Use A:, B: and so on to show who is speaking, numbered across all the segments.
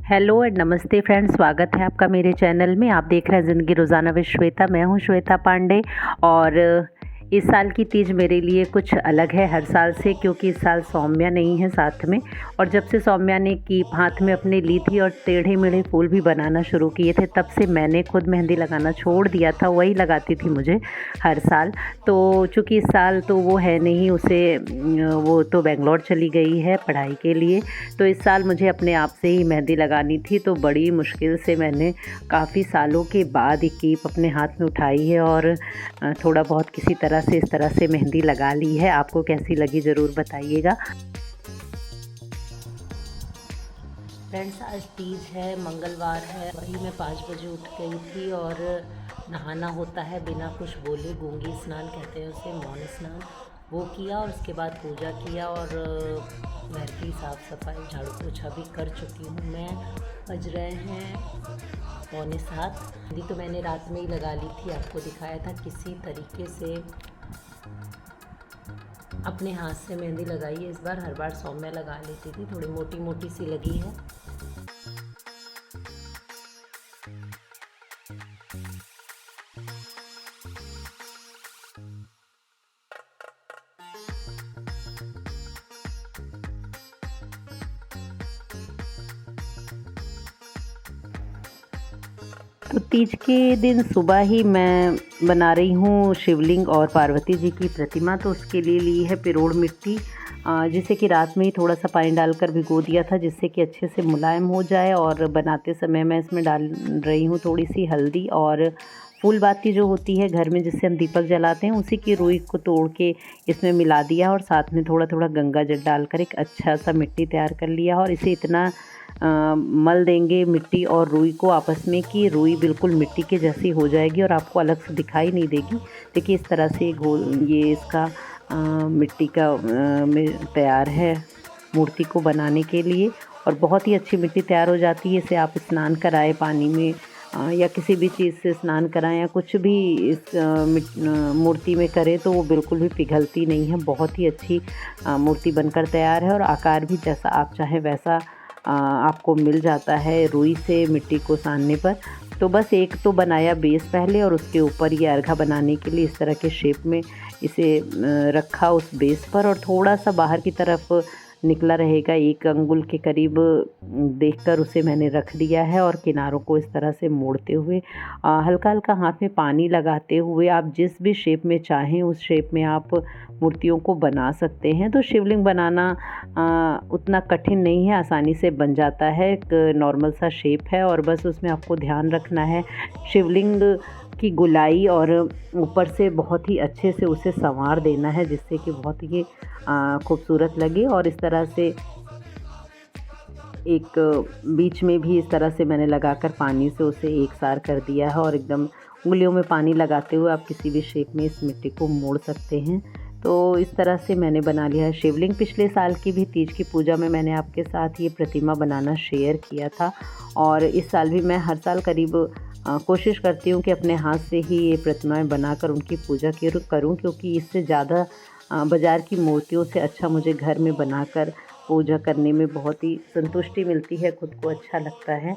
A: Hello and नमस्ते friends, स्वागत है आपका मेरे चैनल में। आप देख रहे हैं ज़िंदगी रोज़ाना विद श्वेता। मैं हूं श्वेता पांडे और इस साल की तीज मेरे लिए कुछ अलग है हर साल से, क्योंकि इस साल सौम्या नहीं है साथ में। और जब से सौम्या ने की हाथ में अपने ली थी और टेढ़े मेढ़े फूल भी बनाना शुरू किए थे, तब से मैंने खुद मेहंदी लगाना छोड़ दिया था। वही लगाती थी मुझे हर साल। तो चूँकि इस साल तो वो है नहीं, उसे वो तो बेंगलोर चली गई है पढ़ाई के लिए। तो इस साल मुझे अपने आप से ही मेहंदी लगानी थी, तो बड़ी मुश्किल से मैंने काफ़ी सालों के बाद ये कीप अपने हाथ में उठाई है और थोड़ा बहुत किसी तरह से इस तरह से मेहंदी लगा ली है। आपको कैसी लगी ज़रूर बताइएगा। फ्रेंड्स, आज तीज है, मंगलवार है। वही मैं 5 बजे उठ गई थी और नहाना होता है बिना कुछ बोले, गूंगी स्नान कहते हैं उसे, मौन स्नान, वो किया और उसके बाद पूजा किया और घर की साफ़ सफाई झाड़ू पोछा भी कर चुकी हूँ मैं। बज रहे हैं 6:45। मेहंदी तो मैंने रात में ही लगा ली थी, आपको दिखाया था किसी तरीके से अपने हाथ से मेहंदी लगाई है इस बार। हर बार सौम्या लगा लेती थी, थोड़ी मोटी मोटी सी लगी है। तो तीज के दिन सुबह ही मैं बना रही हूँ शिवलिंग और पार्वती जी की प्रतिमा। तो उसके लिए ली है पिरोड़ मिट्टी, जिसे कि रात में ही थोड़ा सा पानी डालकर भिगो दिया था, जिससे कि अच्छे से मुलायम हो जाए। और बनाते समय मैं इसमें डाल रही हूँ थोड़ी सी हल्दी और फूल बाती जो होती है घर में जिससे हम दीपक जलाते हैं, उसी की रुई को तोड़ के इसमें मिला दिया और साथ में थोड़ा थोड़ा गंगा जल डालकर एक अच्छा सा मिट्टी तैयार कर लिया। और इसे इतना मल देंगे मिट्टी और रुई को आपस में कि रुई बिल्कुल मिट्टी के जैसी हो जाएगी और आपको अलग से दिखाई नहीं देगी। देखिए इस तरह से ये इसका मिट्टी का तैयार है मूर्ति को बनाने के लिए। और बहुत ही अच्छी मिट्टी तैयार हो जाती है। इसे आप स्नान कराएं पानी में या किसी भी चीज़ से स्नान कराएं या कुछ भी इस मूर्ति में करें तो वो बिल्कुल भी पिघलती नहीं है। बहुत ही अच्छी मूर्ति बनकर तैयार है और आकार भी जैसा आप चाहें वैसा आपको मिल जाता है रुई से मिट्टी को सानने पर। तो बस एक तो बनाया बेस पहले और उसके ऊपर ये अर्घा बनाने के लिए इस तरह के शेप में इसे रखा उस बेस पर। और थोड़ा सा बाहर की तरफ निकला रहेगा, 1 अंगुल के करीब देखकर उसे मैंने रख दिया है। और किनारों को इस तरह से मोड़ते हुए हल्का हल्का हाथ में पानी लगाते हुए आप जिस भी शेप में चाहें उस शेप में आप मूर्तियों को बना सकते हैं। तो शिवलिंग बनाना उतना कठिन नहीं है, आसानी से बन जाता है। एक नॉर्मल सा शेप है और बस उसमें आपको ध्यान रखना है शिवलिंग की गोलाई और ऊपर से बहुत ही अच्छे से उसे संवार देना है, जिससे कि बहुत ही खूबसूरत लगे। और इस तरह से एक बीच में भी इस तरह से मैंने लगाकर पानी से उसे एक सार कर दिया है और एकदम उंगलियों में पानी लगाते हुए आप किसी भी शेप में इस मिट्टी को मोड़ सकते हैं। तो इस तरह से मैंने बना लिया है शिवलिंग। पिछले साल की भी तीज की पूजा में मैंने आपके साथ ये प्रतिमा बनाना शेयर किया था और इस साल भी मैं हर साल करीब कोशिश करती हूँ कि अपने हाथ से ही ये प्रतिमाएं बनाकर उनकी पूजा करूँ, क्योंकि इससे ज़्यादा बाज़ार की मूर्तियों से अच्छा मुझे घर में बनाकर पूजा करने में बहुत ही संतुष्टि मिलती है, खुद को अच्छा लगता है।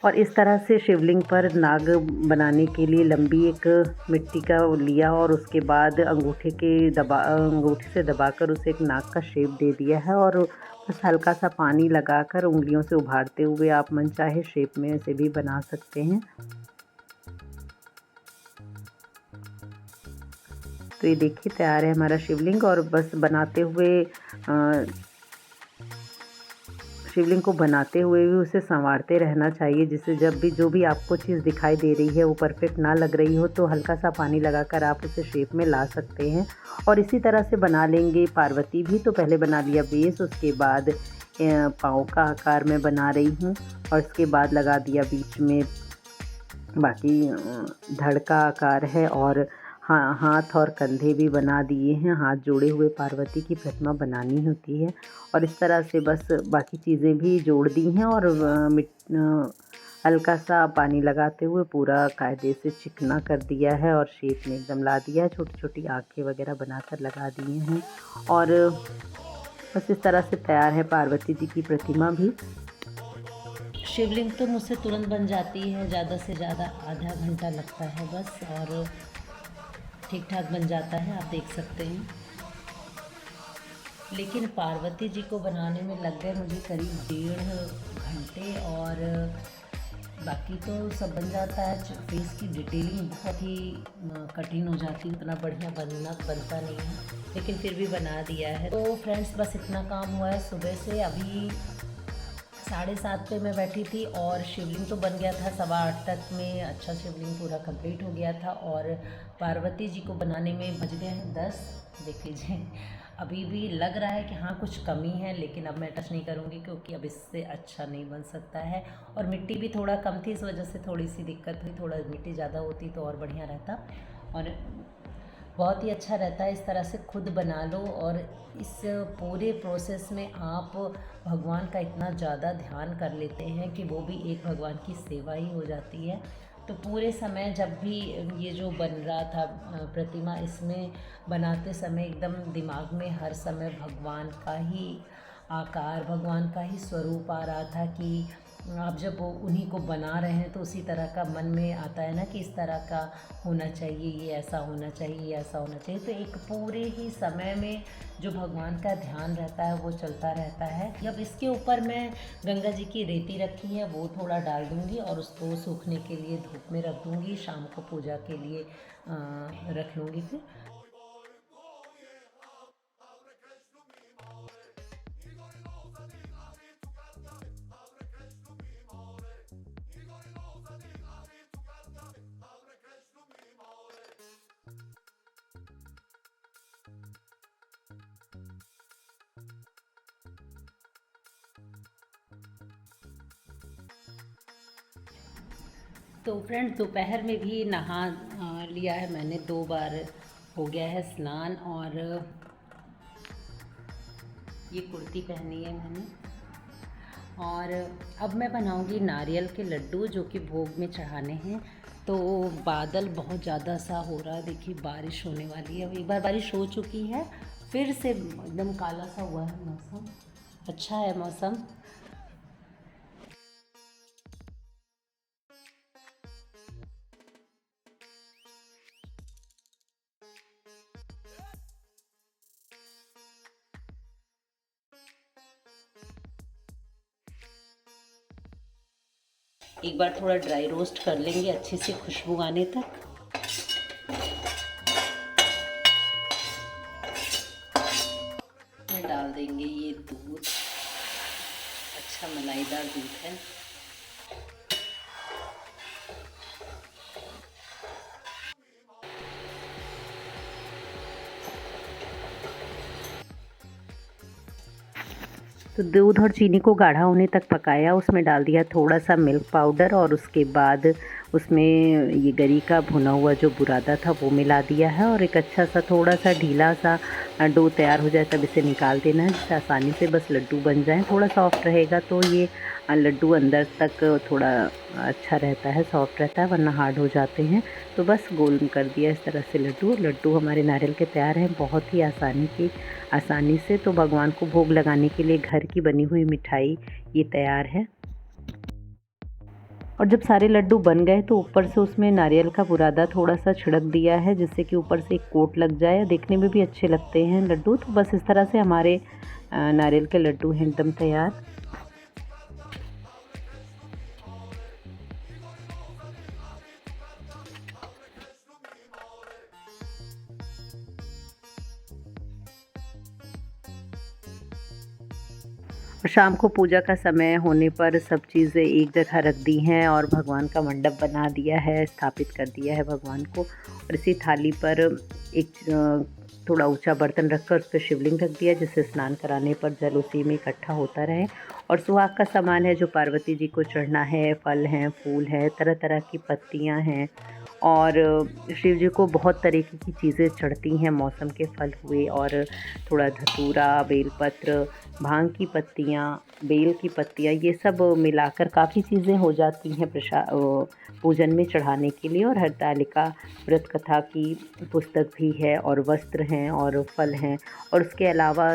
A: और इस तरह से शिवलिंग पर नाग बनाने के लिए लंबी एक मिट्टी का लिया और उसके बाद अंगूठे से दबाकर उसे एक नाग का शेप दे दिया है। और बस हल्का सा पानी लगाकर उंगलियों से उभारते हुए आप मनचाहे शेप में इसे भी बना सकते हैं। तो ये देखिए तैयार है हमारा शिवलिंग। और बस शिवलिंग को बनाते हुए भी उसे संवारते रहना चाहिए, जिससे जब भी जो भी आपको चीज़ दिखाई दे रही है वो परफेक्ट ना लग रही हो तो हल्का सा पानी लगाकर आप उसे शेप में ला सकते हैं। और इसी तरह से बना लेंगे पार्वती भी। तो पहले बना लिया बेस, उसके बाद पाँव का आकार मैं बना रही हूँ और इसके बाद लगा दिया बीच में बाकी धड़ का आकार है। और हाँ, हाथ और कंधे भी बना दिए हैं। हाथ जोड़े हुए पार्वती की प्रतिमा बनानी होती है और इस तरह से बस बाकी चीज़ें भी जोड़ दी हैं और हल्का सा पानी लगाते हुए पूरा कायदे से चिकना कर दिया है और शेप में एकदम ला दिया है। छोटी छोटी आँखें वगैरह बनाकर लगा दिए हैं और बस इस तरह से तैयार है पार्वती जी की प्रतिमा भी। शिवलिंग तो मुझसे तुरंत बन जाती है, ज़्यादा से ज़्यादा आधा घंटा लगता है बस, और ठीक ठाक बन जाता है, आप देख सकते हैं। लेकिन पार्वती जी को बनाने में लग गए मुझे करीब 1.5 घंटे, और बाकी तो सब बन जाता है। फेस की डिटेलिंग बहुत ही कठिन हो जाती है, उतना बढ़िया बनता नहीं है, लेकिन फिर भी बना दिया है। तो फ्रेंड्स, बस इतना काम हुआ है सुबह से। अभी 7:30 पे मैं बैठी थी और शिवलिंग तो बन गया था 8:15 तक में। अच्छा, शिवलिंग पूरा कंप्लीट हो गया था, और पार्वती जी को बनाने में बज गए हैं 10। देख लीजिए, अभी भी लग रहा है कि हाँ कुछ कमी है, लेकिन अब मैं टच नहीं करूँगी क्योंकि अब इससे अच्छा नहीं बन सकता है। और मिट्टी भी थोड़ा कम थी, इस वजह से थोड़ी सी दिक्कत हुई। थोड़ा मिट्टी ज़्यादा होती तो और बढ़िया रहता, और बहुत ही अच्छा रहता है। इस तरह से खुद बना लो, और इस पूरे प्रोसेस में आप भगवान का इतना ज़्यादा ध्यान कर लेते हैं कि वो भी एक भगवान की सेवा ही हो जाती है। तो पूरे समय जब भी ये जो बन रहा था प्रतिमा, इसमें बनाते समय एकदम दिमाग में हर समय भगवान का ही आकार, भगवान का ही स्वरूप आ रहा था कि आप जब वो उन्हीं को बना रहे हैं तो उसी तरह का मन में आता है ना कि इस तरह का होना चाहिए, ये ऐसा होना चाहिए, ये ऐसा होना चाहिए। तो एक पूरे ही समय में जो भगवान का ध्यान रहता है वो चलता रहता है। जब इसके ऊपर मैं गंगा जी की रेती रखी है वो थोड़ा डाल दूँगी, और उसको सूखने के लिए धूप में रख दूँगी। शाम को पूजा के लिए रख लूँगी फिर। तो फ्रेंड्स, दोपहर में भी नहा लिया है मैंने, 2 बार हो गया है स्नान, और ये कुर्ती पहनी है मैंने। और अब मैं बनाऊंगी नारियल के लड्डू जो कि भोग में चढ़ाने हैं। तो बादल बहुत ज़्यादा सा हो रहा है, देखिए बारिश होने वाली है। एक बार बारिश हो चुकी है, फिर से एकदम काला सा हुआ है मौसम। अच्छा है मौसम। एक बार थोड़ा ड्राई रोस्ट कर लेंगे अच्छे से खुशबू आने तक। में डाल देंगे ये दूध, अच्छा मलाईदार दूध है। तो दूध और चीनी को गाढ़ा होने तक पकाया, उसमें डाल दिया थोड़ा सा मिल्क पाउडर, और उसके बाद उसमें ये गरी का भुना हुआ जो बुरादा था वो मिला दिया है, और एक अच्छा सा थोड़ा सा ढीला सा डो तैयार हो जाए तब इसे निकाल देना है, जिससे आसानी से बस लड्डू बन जाएं। थोड़ा सॉफ्ट रहेगा तो ये लड्डू अंदर तक थोड़ा अच्छा रहता है, सॉफ्ट रहता है, वरना हार्ड हो जाते हैं। तो बस गोल कर दिया इस तरह से लड्डू हमारे नारियल के तैयार हैं, बहुत ही आसानी से। तो भगवान को भोग लगाने के लिए घर की बनी हुई मिठाई ये तैयार है। और जब सारे लड्डू बन गए तो ऊपर से उसमें नारियल का बुरादा थोड़ा सा छिड़क दिया है, जिससे कि ऊपर से एक कोट लग जाए, देखने में भी अच्छे लगते हैं लड्डू। तो बस इस तरह से हमारे नारियल के लड्डू हैं एकदम तैयार। शाम को पूजा का समय होने पर सब चीज़ें एक जगह रख दी हैं, और भगवान का मंडप बना दिया है, स्थापित कर दिया है भगवान को। और इसी थाली पर एक थोड़ा ऊंचा बर्तन रखकर उस पर शिवलिंग रख दिया, जिससे स्नान कराने पर जल उसी में इकट्ठा होता रहे। और सुहाग का सामान है जो पार्वती जी को चढ़ना है, फल हैं, फूल है, तरह तरह की पत्तियाँ हैं, और शिव जी को बहुत तरीके की चीज़ें चढ़ती हैं, मौसम के फल हुए, और थोड़ा धतूरा, बेलपत्र, भांग की पत्तियाँ, बेल की पत्तियाँ, ये सब मिलाकर काफ़ी चीज़ें हो जाती हैं पूजन में चढ़ाने के लिए। और हरतालिका व्रत कथा की पुस्तक भी है और वस्त्र हैं और फल हैं। और उसके अलावा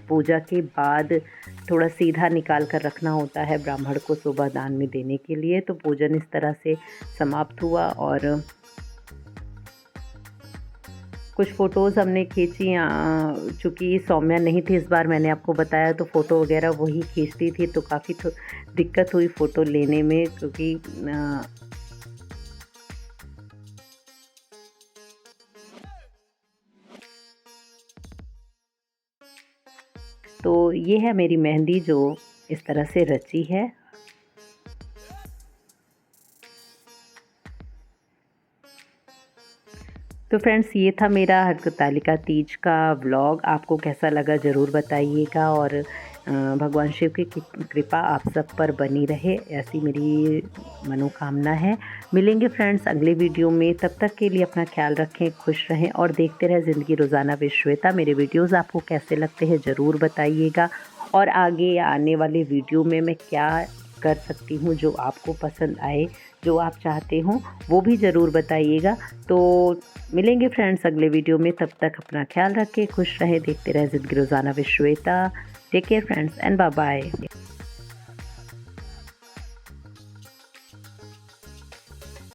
A: पूजा के बाद थोड़ा सीधा निकाल कर रखना होता है ब्राह्मण को सुबह दान में देने के लिए। तो पूजन इस तरह से समाप्त हुआ और कुछ फ़ोटोज़ हमने खींची। चूँकि सौम्या नहीं थी इस बार, मैंने आपको बताया, तो फ़ोटो वगैरह वही खींचती थी, तो काफ़ी दिक्कत हुई फ़ोटो लेने में, क्योंकि तो ये है मेरी मेहंदी जो इस तरह से रची है। तो फ्रेंड्स, ये था मेरा हरतालिका तीज का व्लॉग। आपको कैसा लगा ज़रूर बताइएगा। और भगवान शिव की कृपा आप सब पर बनी रहे, ऐसी मेरी मनोकामना है। मिलेंगे फ्रेंड्स अगले वीडियो में, तब तक के लिए अपना ख्याल रखें, खुश रहें और देखते रहें ज़िंदगी रोज़ाना विद श्वेता। मेरे वीडियोज़ आपको कैसे लगते हैं ज़रूर बताइएगा। और आगे आने वाले वीडियो में मैं क्या कर सकती हूँ जो आपको पसंद आए, जो आप चाहते हो, वो भी ज़रूर बताइएगा। तो मिलेंगे फ्रेंड्स अगले वीडियो में, तब तक अपना ख्याल रखें, खुश रहें, देखते रहें ज़िंदगी रोज़ाना with Shweta. Take care friends and bye bye.